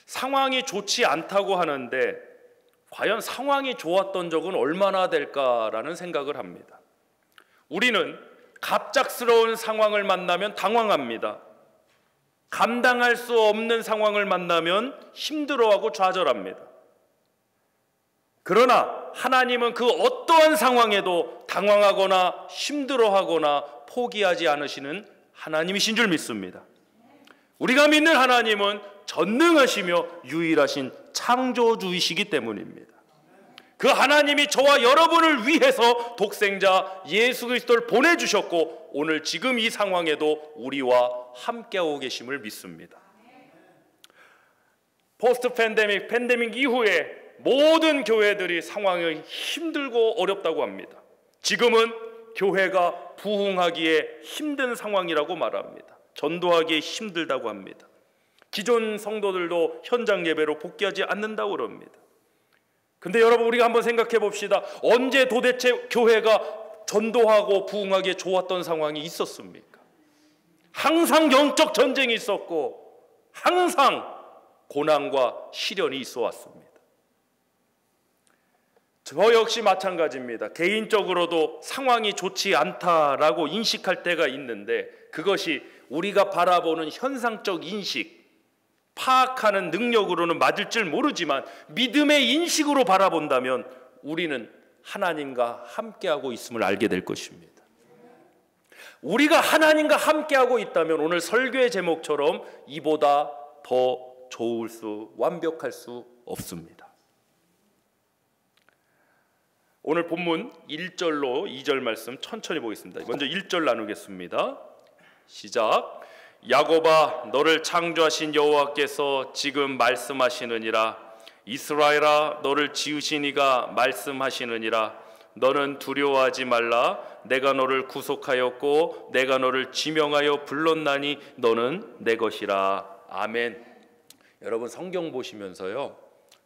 상황이 좋지 않다고 하는데 과연 상황이 좋았던 적은 얼마나 될까라는 생각을 합니다. 우리는 갑작스러운 상황을 만나면 당황합니다. 감당할 수 없는 상황을 만나면 힘들어하고 좌절합니다. 그러나 하나님은 그 어떠한 상황에도 당황하거나 힘들어하거나 포기하지 않으시는 하나님이신 줄 믿습니다. 우리가 믿는 하나님은 전능하시며 유일하신 창조주이시기 때문입니다. 그 하나님이 저와 여러분을 위해서 독생자 예수 그리스도를 보내주셨고 오늘 지금 이 상황에도 우리와 함께하고 계심을 믿습니다. 포스트 팬데믹 이후에 모든 교회들이 상황이 힘들고 어렵다고 합니다. 지금은 교회가 부흥하기에 힘든 상황이라고 말합니다. 전도하기에 힘들다고 합니다. 기존 성도들도 현장 예배로 복귀하지 않는다고 그럽니다. 근데 여러분, 우리가 한번 생각해 봅시다. 언제 도대체 교회가 전도하고 부흥하기에 좋았던 상황이 있었습니까? 항상 영적 전쟁이 있었고 항상 고난과 시련이 있어 왔습니다. 저 역시 마찬가지입니다. 개인적으로도 상황이 좋지 않다라고 인식할 때가 있는데 그것이 우리가 바라보는 현상적 인식, 파악하는 능력으로는 맞을 줄 모르지만 믿음의 인식으로 바라본다면 우리는 하나님과 함께하고 있음을 알게 될 것입니다. 우리가 하나님과 함께하고 있다면 오늘 설교의 제목처럼 이보다 더 좋을 수, 완벽할 수 없습니다. 오늘 본문 1절로 2절 말씀 천천히 보겠습니다. 먼저 1절 나누겠습니다. 시작. 야곱아, 너를 창조하신 여호와께서 지금 말씀하시느니라. 이스라엘아, 너를 지으신 이가 말씀하시느니라. 너는 두려워하지 말라. 내가 너를 구속하였고 내가 너를 지명하여 불렀나니 너는 내 것이라. 아멘. 여러분, 성경 보시면서요,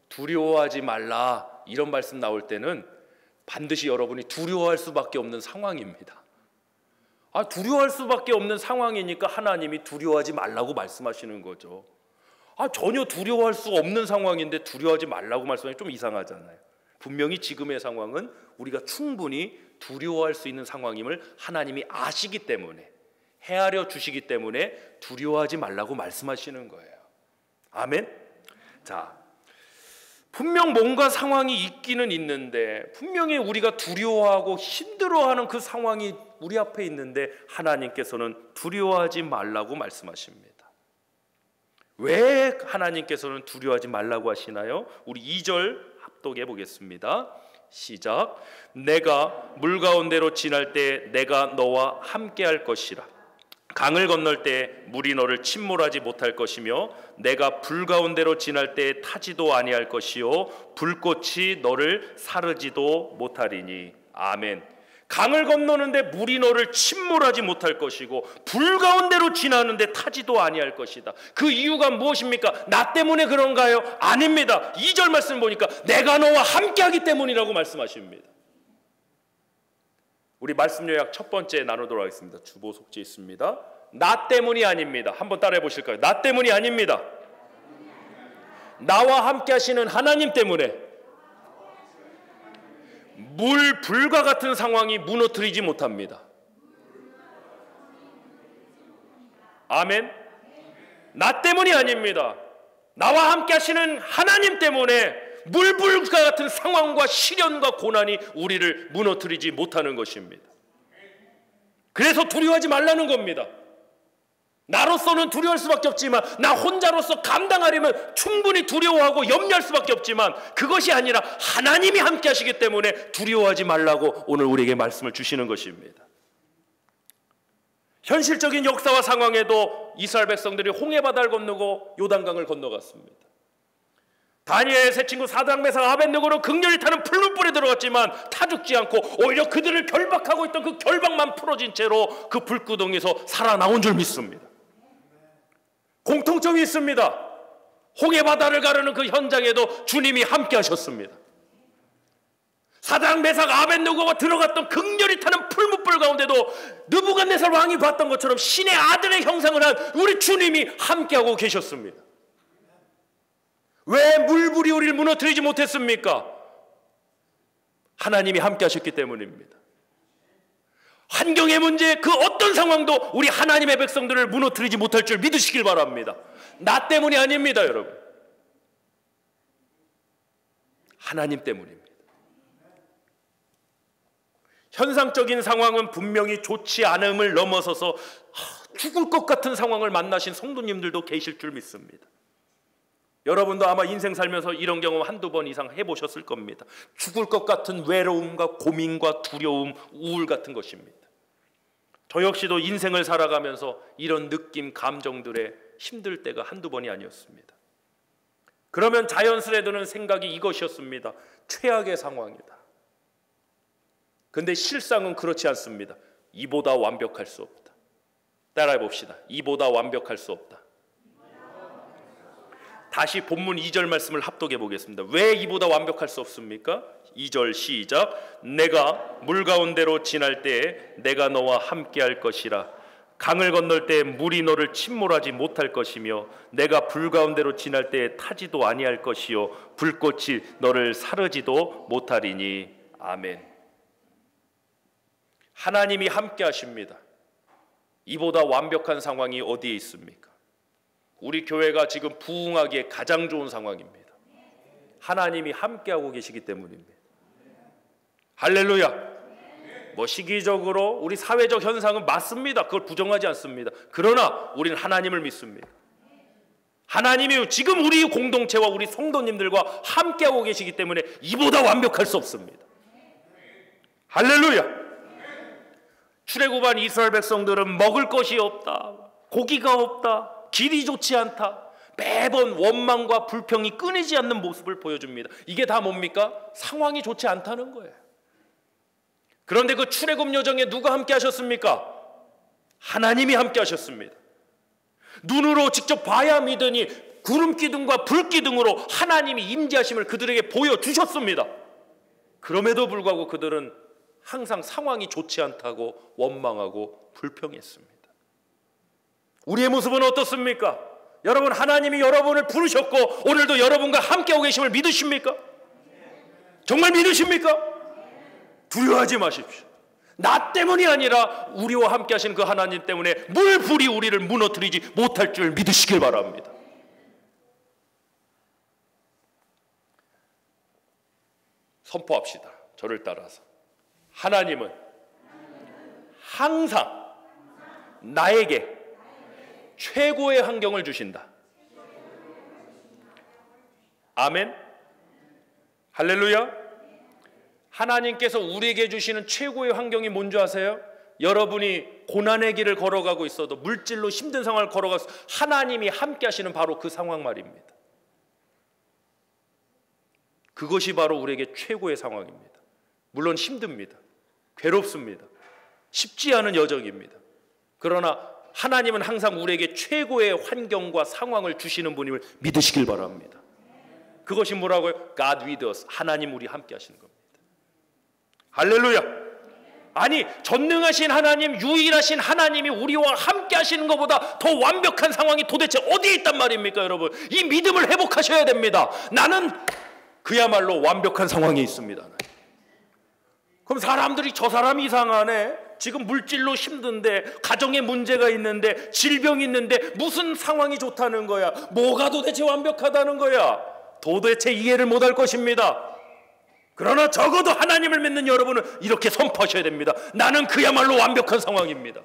두려워하지 말라 이런 말씀 나올 때는 반드시 여러분이 두려워할 수밖에 없는 상황입니다. 두려워할 수밖에 없는 상황이니까 하나님이 두려워하지 말라고 말씀하시는 거죠. 전혀 두려워할 수 없는 상황인데 두려워하지 말라고 말씀하시면 좀 이상하잖아요. 분명히 지금의 상황은 우리가 충분히 두려워할 수 있는 상황임을 하나님이 아시기 때문에, 헤아려 주시기 때문에 두려워하지 말라고 말씀하시는 거예요. 아멘. 자, 분명 뭔가 상황이 있기는 있는데 분명히 우리가 두려워하고 힘들어하는 그 상황이 우리 앞에 있는데 하나님께서는 두려워하지 말라고 말씀하십니다. 왜 하나님께서는 두려워하지 말라고 하시나요? 우리 2절 합독해 보겠습니다. 시작. 내가 물 가운데로 지날 때 내가 너와 함께 할 것이라. 강을 건널 때 물이 너를 침몰하지 못할 것이며 내가 불 가운데로 지날 때 타지도 아니할 것이요 불꽃이 너를 사르지도 못하리니. 아멘. 강을 건너는데 물이 너를 침몰하지 못할 것이고 불 가운데로 지나는데 타지도 아니할 것이다. 그 이유가 무엇입니까? 나 때문에 그런가요? 아닙니다. 2절 말씀 보니까 내가 너와 함께하기 때문이라고 말씀하십니다. 우리 말씀 요약 첫 번째 나누도록 하겠습니다. 주보 속지 있습니다. 나 때문이 아닙니다. 한번 따라해 보실까요? 나 때문이 아닙니다. 나와 함께 하시는 하나님 때문에 불과 같은 상황이 무너뜨리지 못합니다. 아멘. 나 때문이 아닙니다. 나와 함께 하시는 하나님 때문에 물불과 같은 상황과 시련과 고난이 우리를 무너뜨리지 못하는 것입니다. 그래서 두려워하지 말라는 겁니다. 나로서는 두려워할 수밖에 없지만, 나 혼자로서 감당하려면 충분히 두려워하고 염려할 수밖에 없지만 그것이 아니라 하나님이 함께 하시기 때문에 두려워하지 말라고 오늘 우리에게 말씀을 주시는 것입니다. 현실적인 역사와 상황에도 이스라엘 백성들이 홍해바다를 건너고 요단강을 건너갔습니다. 다니엘의 세 친구 사드락 메삭 아벳느고로 극렬히 타는 풀무불에 들어갔지만 타 죽지 않고 오히려 그들을 결박하고 있던 그 결박만 풀어진 채로 그 불구덩이에서 살아나온 줄 믿습니다. 공통점이 있습니다. 홍해바다를 가르는 그 현장에도 주님이 함께 하셨습니다. 사드락 메삭 아벳느고가 들어갔던 극렬히 타는 풀무불 가운데도 느부갓네살 왕이 봤던 것처럼 신의 아들의 형상을 한 우리 주님이 함께하고 계셨습니다. 왜 물불이 우리를 무너뜨리지 못했습니까? 하나님이 함께 하셨기 때문입니다. 환경의 문제, 그 어떤 상황도 우리 하나님의 백성들을 무너뜨리지 못할 줄 믿으시길 바랍니다. 나 때문이 아닙니다, 여러분. 하나님 때문입니다. 현상적인 상황은 분명히 좋지 않음을 넘어서서 죽을 것 같은 상황을 만나신 성도님들도 계실 줄 믿습니다. 여러분도 아마 인생 살면서 이런 경험 한두 번 이상 해보셨을 겁니다. 죽을 것 같은 외로움과 고민과 두려움, 우울 같은 것입니다. 저 역시도 인생을 살아가면서 이런 느낌, 감정들에 힘들 때가 한두 번이 아니었습니다. 그러면 자연스레 드는 생각이 이것이었습니다. 최악의 상황이다. 근데 실상은 그렇지 않습니다. 이보다 완벽할 수 없다. 따라해 봅시다. 이보다 완벽할 수 없다. 다시 본문 2절 말씀을 합독해 보겠습니다. 왜 이보다 완벽할 수 없습니까? 2절 시작. 내가 물 가운데로 지날 때에 내가 너와 함께할 것이라. 강을 건널 때에 물이 너를 침몰하지 못할 것이며 내가 불 가운데로 지날 때에 타지도 아니할 것이요 불꽃이 너를 사르지도 못하리니. 아멘. 하나님이 함께 하십니다. 이보다 완벽한 상황이 어디에 있습니까? 우리 교회가 지금 부흥하기에 가장 좋은 상황입니다. 하나님이 함께하고 계시기 때문입니다. 할렐루야. 뭐 시기적으로 우리 사회적 현상은 맞습니다. 그걸 부정하지 않습니다. 그러나 우리는 하나님을 믿습니다. 하나님이 지금 우리 공동체와 우리 성도님들과 함께하고 계시기 때문에 이보다 완벽할 수 없습니다. 할렐루야. 출애굽한 이스라엘 백성들은 먹을 것이 없다, 고기가 없다, 길이 좋지 않다, 매번 원망과 불평이 끊이지 않는 모습을 보여줍니다. 이게 다 뭡니까? 상황이 좋지 않다는 거예요. 그런데 그 출애굽 여정에 누가 함께 하셨습니까? 하나님이 함께 하셨습니다. 눈으로 직접 봐야 믿으니 구름 기둥과 불 기둥으로 하나님이 임재하심을 그들에게 보여주셨습니다. 그럼에도 불구하고 그들은 항상 상황이 좋지 않다고 원망하고 불평했습니다. 우리의 모습은 어떻습니까? 여러분, 하나님이 여러분을 부르셨고 오늘도 여러분과 함께하고 계심을 믿으십니까? 정말 믿으십니까? 두려워하지 마십시오. 나 때문이 아니라 우리와 함께 하신 그 하나님 때문에 물불이 우리를 무너뜨리지 못할 줄 믿으시길 바랍니다. 선포합시다. 저를 따라서. 하나님은 항상 나에게 최고의 환경을 주신다. 아멘. 할렐루야. 하나님께서 우리에게 주시는 최고의 환경이 뭔지 아세요? 여러분이 고난의 길을 걸어가고 있어도 물질로 힘든 상황을 걸어가서 하나님이 함께 하시는 바로 그 상황 말입니다. 그것이 바로 우리에게 최고의 상황입니다. 물론 힘듭니다. 괴롭습니다. 쉽지 않은 여정입니다. 그러나 하나님은 항상 우리에게 최고의 환경과 상황을 주시는 분임을 믿으시길 바랍니다. 그것이 뭐라고요? God with us. 하나님 우리 함께 하시는 겁니다. 할렐루야. 아니, 전능하신 하나님, 유일하신 하나님이 우리와 함께 하시는 것보다 더 완벽한 상황이 도대체 어디에 있단 말입니까, 여러분? 이 믿음을 회복하셔야 됩니다. 나는 그야말로 완벽한 상황에 있습니다. 그럼 사람들이 저 사람이 이상하네, 지금 물질로 힘든데, 가정에 문제가 있는데, 질병이 있는데 무슨 상황이 좋다는 거야? 뭐가 도대체 완벽하다는 거야? 도대체 이해를 못할 것입니다. 그러나 적어도 하나님을 믿는 여러분은 이렇게 선포하셔야 됩니다. 나는 그야말로 완벽한 상황입니다.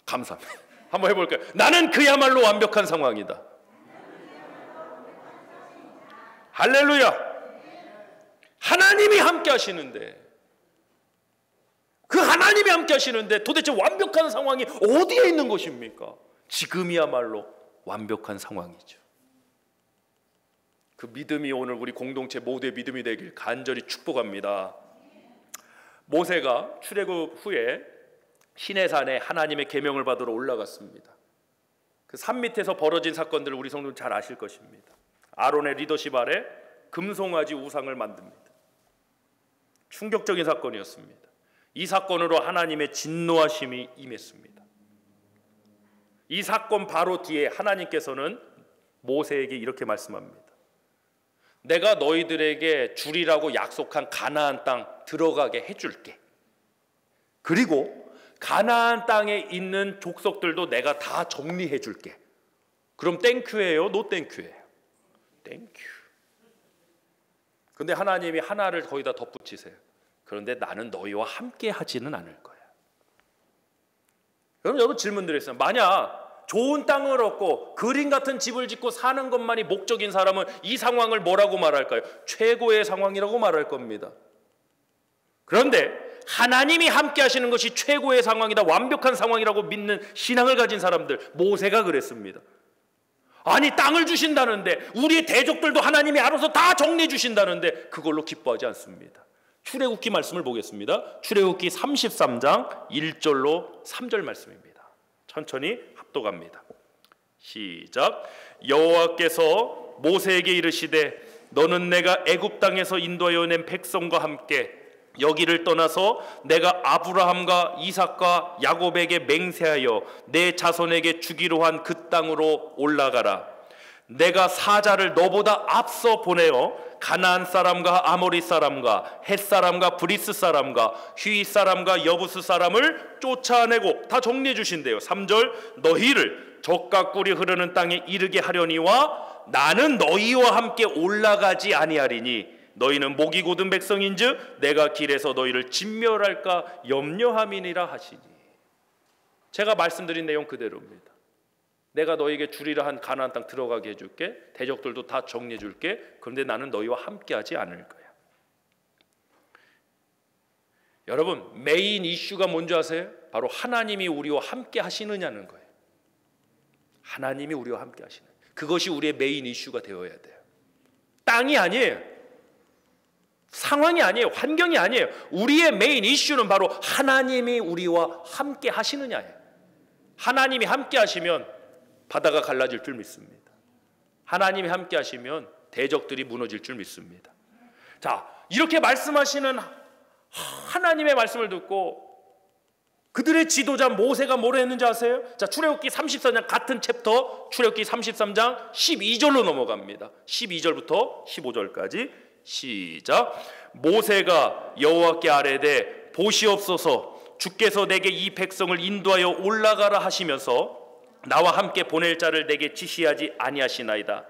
감사합니다. 한번 해볼까요? 나는 그야말로 완벽한 상황이다. 할렐루야. 하나님이 함께 하시는데, 그 하나님이 함께 하시는데 도대체 완벽한 상황이 어디에 있는 것입니까? 지금이야말로 완벽한 상황이죠. 그 믿음이 오늘 우리 공동체 모두의 믿음이 되길 간절히 축복합니다. 모세가 출애굽 후에 시내산에 하나님의 계명을 받으러 올라갔습니다. 그 산 밑에서 벌어진 사건들을 우리 성도는 잘 아실 것입니다. 아론의 리더십 아래 금송아지 우상을 만듭니다. 충격적인 사건이었습니다. 이 사건으로 하나님의 진노하심이 임했습니다. 이 사건 바로 뒤에 하나님께서는 모세에게 이렇게 말씀합니다. 내가 너희들에게 주리라고 약속한 가나안 땅 들어가게 해줄게. 그리고 가나안 땅에 있는 족속들도 내가 다 정리해 줄게. 그럼 땡큐예요? 노 땡큐예요? 땡큐. 근데 하나님이 하나를 거기다 덧붙이세요. 그런데 나는 너희와 함께 하지는 않을 거야. 그럼 여러분 질문 드리겠어요. 만약 좋은 땅을 얻고 그림 같은 집을 짓고 사는 것만이 목적인 사람은 이 상황을 뭐라고 말할까요? 최고의 상황이라고 말할 겁니다. 그런데 하나님이 함께 하시는 것이 최고의 상황이다, 완벽한 상황이라고 믿는 신앙을 가진 사람들, 모세가 그랬습니다. 아니, 땅을 주신다는데, 우리의 대적들도 하나님이 알아서 다 정리해 주신다는데 그걸로 기뻐하지 않습니다. 출애굽기 말씀을 보겠습니다. 출애굽기 33장 1절로 3절 말씀입니다. 천천히 합독합니다. 시작. 여호와께서 모세에게 이르시되 너는 내가 애굽 땅에서 인도하여 낸 백성과 함께 여기를 떠나서 내가 아브라함과 이삭과 야곱에게 맹세하여 내 자손에게 주기로 한 그 땅으로 올라가라. 내가 사자를 너보다 앞서 보내어 가나안 사람과 아모리 사람과 헷 사람과 브리스 사람과 휘 사람과 여부스 사람을 쫓아내고, 다 정리해 주신대요. 3절. 너희를 젖과 꿀이 흐르는 땅에 이르게 하려니와 나는 너희와 함께 올라가지 아니하리니 너희는 목이 곧은 백성인즉 내가 길에서 너희를 진멸할까 염려함이니라 하시니. 제가 말씀드린 내용 그대로입니다. 내가 너희에게 주리라 한 가나안 땅 들어가게 해줄게. 대적들도 다 정리해 줄게. 그런데 나는 너희와 함께하지 않을 거야. 여러분, 메인 이슈가 뭔지 아세요? 바로 하나님이 우리와 함께 하시느냐는 거예요. 하나님이 우리와 함께 하시는, 그것이 우리의 메인 이슈가 되어야 돼요. 땅이 아니에요, 상황이 아니에요, 환경이 아니에요. 우리의 메인 이슈는 바로 하나님이 우리와 함께 하시느냐예요. 하나님이 함께 하시면 바다가 갈라질 줄 믿습니다. 하나님이 함께 하시면 대적들이 무너질 줄 믿습니다. 자, 이렇게 말씀하시는 하나님의 말씀을 듣고 그들의 지도자 모세가 뭐라 했는지 아세요? 자, 출애굽기 34장 같은 챕터 출애굽기 33장 12절로 넘어갑니다. 12절부터 15절까지 시작. 모세가 여호와께 아뢰되 보시옵소서, 주께서 내게 이 백성을 인도하여 올라가라 하시면서 나와 함께 보낼 자를 내게 지시하지 아니하시나이다.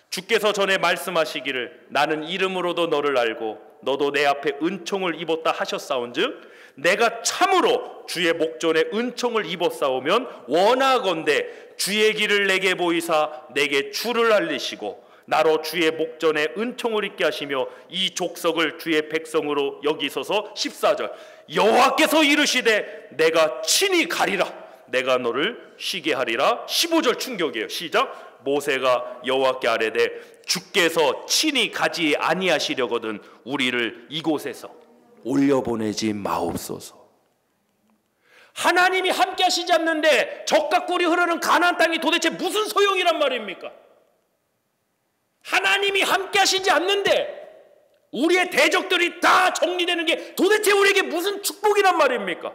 주께서 전에 말씀하시기를 나는 이름으로도 너를 알고 너도 내 앞에 은총을 입었다 하셨사온즉 내가 참으로 주의 목전에 은총을 입었사오면 원하건대 주의 길을 내게 보이사 내게 주를 알리시고 나로 주의 목전에 은총을 입게 하시며 이 족속을 주의 백성으로 여기소서. 14절. 여호와께서 이르시되 내가 친히 가리라. 내가 너를 쉬게 하리라. 15절 충격이에요. 시작. 모세가 여호와께 아뢰되 주께서 친히 가지 아니하시려거든 우리를 이곳에서 올려보내지 마옵소서. 하나님이 함께 하시지 않는데 젖과 꿀이 흐르는 가나안 땅이 도대체 무슨 소용이란 말입니까? 하나님이 함께 하시지 않는데 우리의 대적들이 다 정리되는 게 도대체 우리에게 무슨 축복이란 말입니까?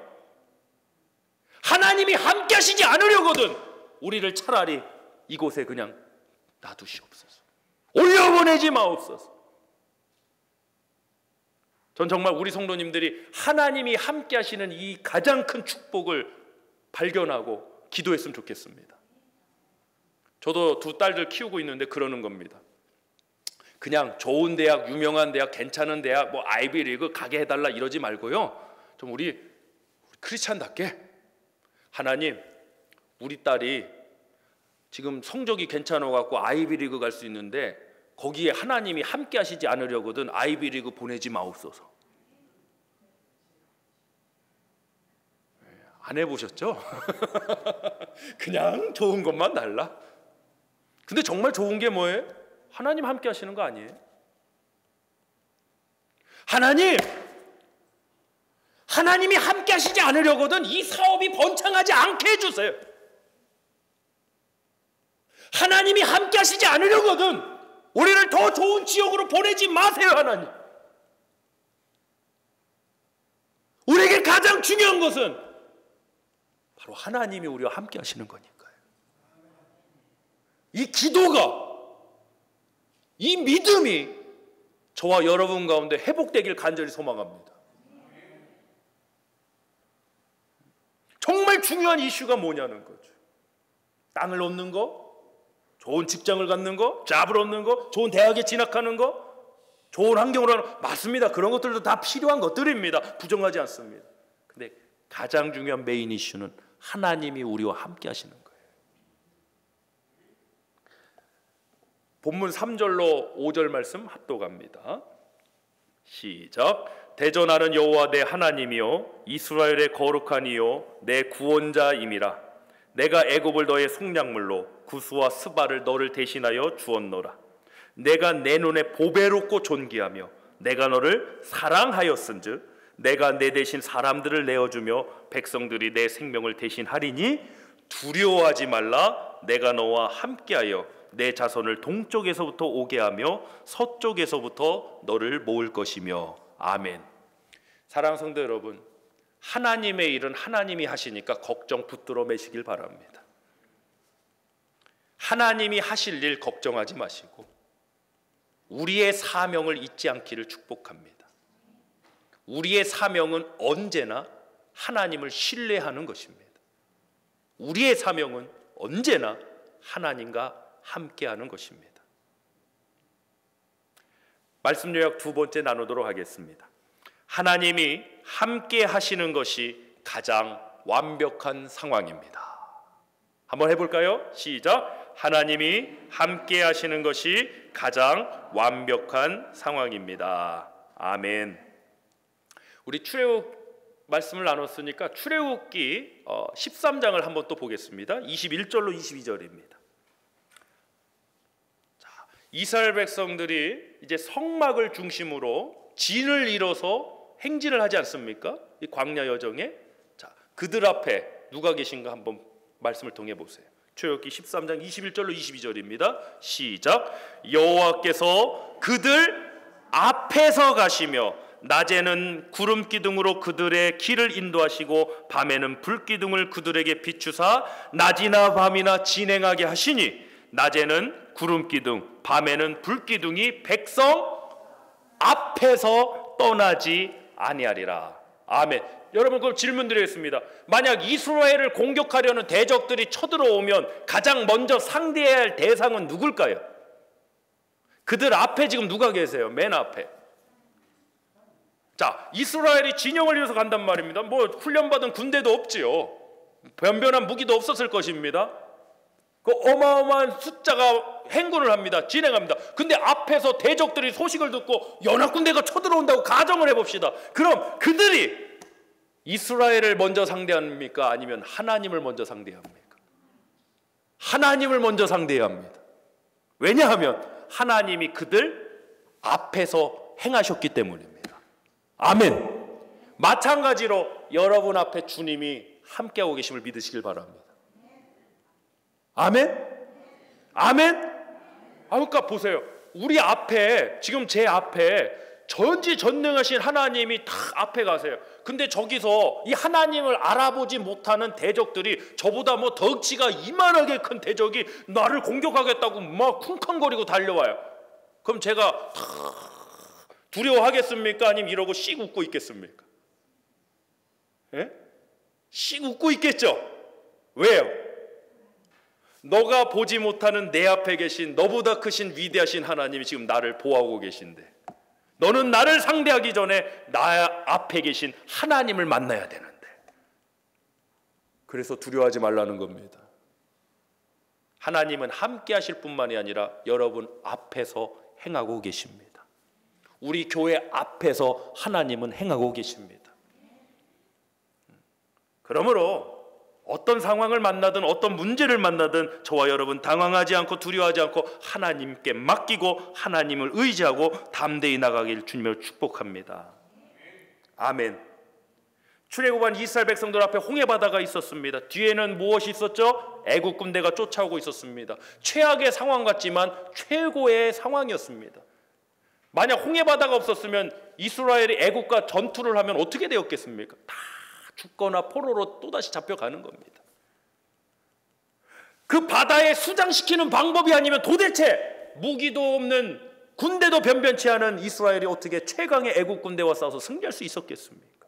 하나님이 함께 하시지 않으려거든 우리를 차라리 이곳에 그냥 놔두시옵소서. 올려보내지 마옵소서. 전 정말 우리 성도님들이 하나님이 함께 하시는 이 가장 큰 축복을 발견하고 기도했으면 좋겠습니다. 저도 두 딸들 키우고 있는데 그러는 겁니다. 그냥 좋은 대학, 유명한 대학, 괜찮은 대학, 뭐 아이비리그 가게 해달라 이러지 말고요, 좀 우리 크리스찬답게 하나님, 우리 딸이 지금 성적이 괜찮아갖고 아이비리그 갈 수 있는데 거기에 하나님이 함께 하시지 않으려거든 아이비리그 보내지 마옵소서. 안 해보셨죠? 그냥 좋은 것만 달라. 근데 정말 좋은 게 뭐예요? 하나님 함께 하시는 거 아니에요? 하나님이 함께 하시지 않으려거든 이 사업이 번창하지 않게 해주세요. 하나님이 함께 하시지 않으려거든 우리를 더 좋은 지역으로 보내지 마세요. 하나님, 우리에게 가장 중요한 것은 바로 하나님이 우리와 함께 하시는 거니까요. 이 기도가 이 믿음이 저와 여러분 가운데 회복되길 간절히 소망합니다. 정말 중요한 이슈가 뭐냐는 거죠. 땅을 얻는 거, 좋은 직장을 갖는 거, 잡을 얻는 거, 좋은 대학에 진학하는 거, 좋은 환경으로 하는 거, 맞습니다. 그런 것들도 다 필요한 것들입니다. 부정하지 않습니다. 근데 가장 중요한 메인 이슈는 하나님이 우리와 함께 하시는 거예요. 본문 3절로 5절 말씀 합독합니다. 시작. 대전하는 여호와 내 하나님이요 이스라엘의 거룩한 이요 내 구원자임이라. 내가 애굽을 너의 속량물로 구스와 스바를 너를 대신하여 주었노라. 내가 내 눈에 보배롭고 존귀하며 내가 너를 사랑하였은즉 내가 내 대신 사람들을 내어주며 백성들이 내 생명을 대신하리니 두려워하지 말라. 내가 너와 함께하여 내 자손을 동쪽에서부터 오게 하며 서쪽에서부터 너를 모을 것이며. 아멘. 사랑하는 성도 여러분, 하나님의 일은 하나님이 하시니까 걱정 붙들어 매시길 바랍니다. 하나님이 하실 일 걱정하지 마시고 우리의 사명을 잊지 않기를 축복합니다. 우리의 사명은 언제나 하나님을 신뢰하는 것입니다. 우리의 사명은 언제나 하나님과 함께하는 것입니다. 말씀 요약 두 번째 나누도록 하겠습니다. 하나님이 함께 하시는 것이 가장 완벽한 상황입니다. 한번 해볼까요? 시작. 하나님이 함께 하시는 것이 가장 완벽한 상황입니다. 아멘. 우리 출애굽 말씀을 나눴으니까 출애굽기 13장을 한번 또 보겠습니다. 21절로 22절입니다. 이스라엘 백성들이 이제 성막을 중심으로 진을 이뤄서 행진을 하지 않습니까? 이 광야 여정에. 자, 그들 앞에 누가 계신가 한번 말씀을 통해 보세요. 출애굽기 13장 21절로 22절입니다. 시작. 여호와께서 그들 앞에서 가시며 낮에는 구름 기둥으로 그들의 길을 인도하시고 밤에는 불 기둥을 그들에게 비추사 낮이나 밤이나 진행하게 하시니 낮에는 구름 기둥, 밤에는 불 기둥이 백성 앞에서 떠나지 아니하리라. 아멘. 여러분, 그럼 질문 드리겠습니다. 만약 이스라엘을 공격하려는 대적들이 쳐들어오면 가장 먼저 상대해야 할 대상은 누굴까요? 그들 앞에 지금 누가 계세요? 맨 앞에. 자, 이스라엘이 진영을 이뤄서 간단 말입니다. 뭐 훈련받은 군대도 없지요. 변변한 무기도 없었을 것입니다. 그 어마어마한 숫자가 행군을 합니다. 진행합니다. 근데 앞에서 대적들이 소식을 듣고 연합군대가 쳐들어온다고 가정을 해봅시다. 그럼 그들이 이스라엘을 먼저 상대합니까? 아니면 하나님을 먼저 상대합니까? 하나님을 먼저 상대해야 합니다. 왜냐하면 하나님이 그들 앞에서 행하셨기 때문입니다. 아멘. 마찬가지로 여러분 앞에 주님이 함께하고 계심을 믿으시길 바랍니다. 아멘? 아멘? 그러니까 보세요. 우리 앞에, 지금 제 앞에 전지전능하신 하나님이 다 앞에 가세요. 근데 저기서 이 하나님을 알아보지 못하는 대적들이, 저보다 뭐 덩치가 이만하게 큰 대적이 나를 공격하겠다고 막 쿵쾅거리고 달려와요. 그럼 제가 두려워하겠습니까? 아니면 이러고 씩 웃고 있겠습니까? 예? 씩 웃고 있겠죠? 왜요? 너가 보지 못하는 내 앞에 계신, 너보다 크신 위대하신 하나님이 지금 나를 보호하고 계신데, 너는 나를 상대하기 전에 나 앞에 계신 하나님을 만나야 되는데, 그래서 두려워하지 말라는 겁니다. 하나님은 함께 하실 뿐만이 아니라 여러분 앞에서 행하고 계십니다. 우리 교회 앞에서 하나님은 행하고 계십니다. 그러므로 어떤 상황을 만나든 어떤 문제를 만나든 저와 여러분 당황하지 않고 두려워하지 않고 하나님께 맡기고 하나님을 의지하고 담대히 나가길 주님으로 축복합니다. 아멘. 출애굽한 이스라엘 백성들 앞에 홍해 바다가 있었습니다. 뒤에는 무엇이 있었죠? 애국 군대가 쫓아오고 있었습니다. 최악의 상황 같지만 최고의 상황이었습니다. 만약 홍해 바다가 없었으면 이스라엘이 애국과 전투를 하면 어떻게 되었겠습니까? 다 죽거나 포로로 또다시 잡혀가는 겁니다. 그 바다에 수장시키는 방법이 아니면 도대체 무기도 없는 군대도 변변치 않은 이스라엘이 어떻게 최강의 애국 군대와 싸워서 승리할 수 있었겠습니까?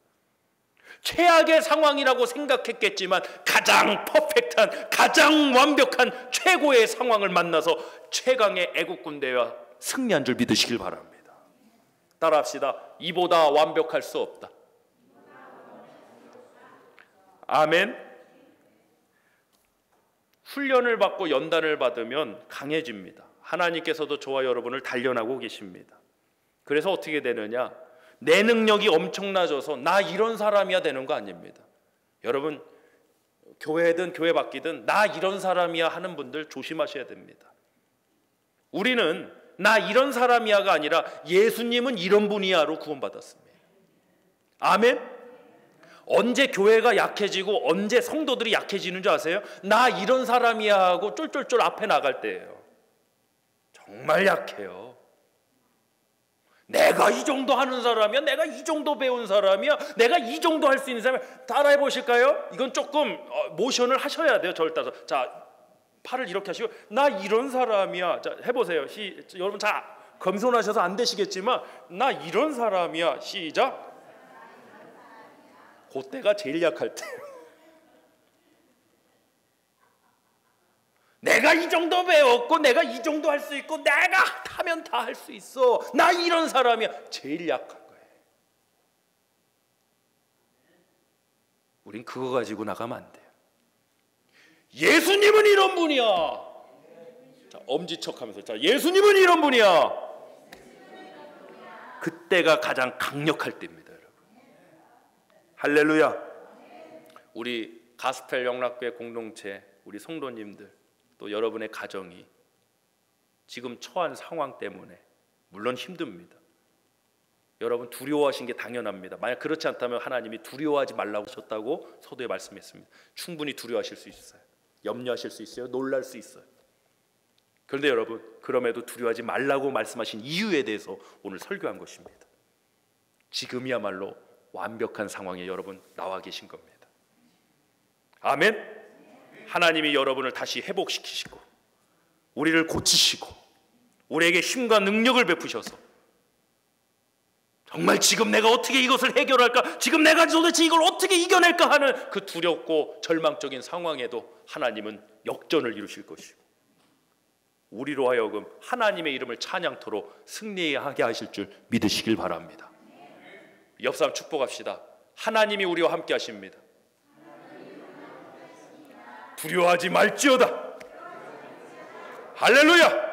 최악의 상황이라고 생각했겠지만 가장 퍼펙트한, 가장 완벽한 최고의 상황을 만나서 최강의 애국 군대와 승리한 줄 믿으시길 바랍니다. 따라합시다. 이보다 완벽할 수 없다. 아멘. 훈련을 받고 연단을 받으면 강해집니다. 하나님께서도 저와 여러분을 단련하고 계십니다. 그래서 어떻게 되느냐? 내 능력이 엄청나져서 나 이런 사람이야 되는 거 아닙니다. 여러분, 교회든 교회 밖이든 나 이런 사람이야 하는 분들 조심하셔야 됩니다. 우리는 나 이런 사람이야가 아니라 예수님은 이런 분이야로 구원받았습니다. 아멘. 언제 교회가 약해지고 언제 성도들이 약해지는 줄 아세요? 나 이런 사람이야 하고 쫄쫄쫄 앞에 나갈 때예요. 정말 약해요. 내가 이 정도 하는 사람이야, 내가 이 정도 배운 사람이야, 내가 이 정도 할 수 있는 사람이야. 따라해 보실까요? 이건 조금 모션을 하셔야 돼요. 저를 따라서. 자, 팔을 이렇게 하시고 나 이런 사람이야. 자, 해보세요. 여러분 자, 겸손하셔서 안 되시겠지만 나 이런 사람이야. 시작. 그때가 제일 약할 때. 내가 이 정도 배웠고 내가 이 정도 할 수 있고 내가 하면 다 할 수 있어. 나 이런 사람이야. 제일 약한 거예요. 우린 그거 가지고 나가면 안 돼요. 예수님은 이런 분이야. 자, 엄지척하면서 자, 예수님은 이런 분이야. 그때가 가장 강력할 때입니다, 여러분. 할렐루야. 우리 가스펠 영락교회 공동체, 우리 성도님들, 또 여러분의 가정이 지금 처한 상황 때문에 물론 힘듭니다. 여러분 두려워하신 게 당연합니다. 만약 그렇지 않다면 하나님이 두려워하지 말라고 하셨다고 서두에 말씀했습니다. 충분히 두려워하실 수 있어요. 염려하실 수 있어요. 놀랄 수 있어요. 그런데 여러분, 그럼에도 두려워하지 말라고 말씀하신 이유에 대해서 오늘 설교한 것입니다. 지금이야말로 완벽한 상황에 여러분 나와 계신 겁니다. 아멘. 하나님이 여러분을 다시 회복시키시고 우리를 고치시고 우리에게 힘과 능력을 베푸셔서 정말 지금 내가 어떻게 이것을 해결할까, 지금 내가 도대체 이걸 어떻게 이겨낼까 하는 그 두렵고 절망적인 상황에도 하나님은 역전을 이루실 것이고 우리로 하여금 하나님의 이름을 찬양토로 승리하게 하실 줄 믿으시길 바랍니다. 옆 사람 축복합시다. 하나님이 우리와 함께 하십니다. 두려워하지 말지어다. 할렐루야.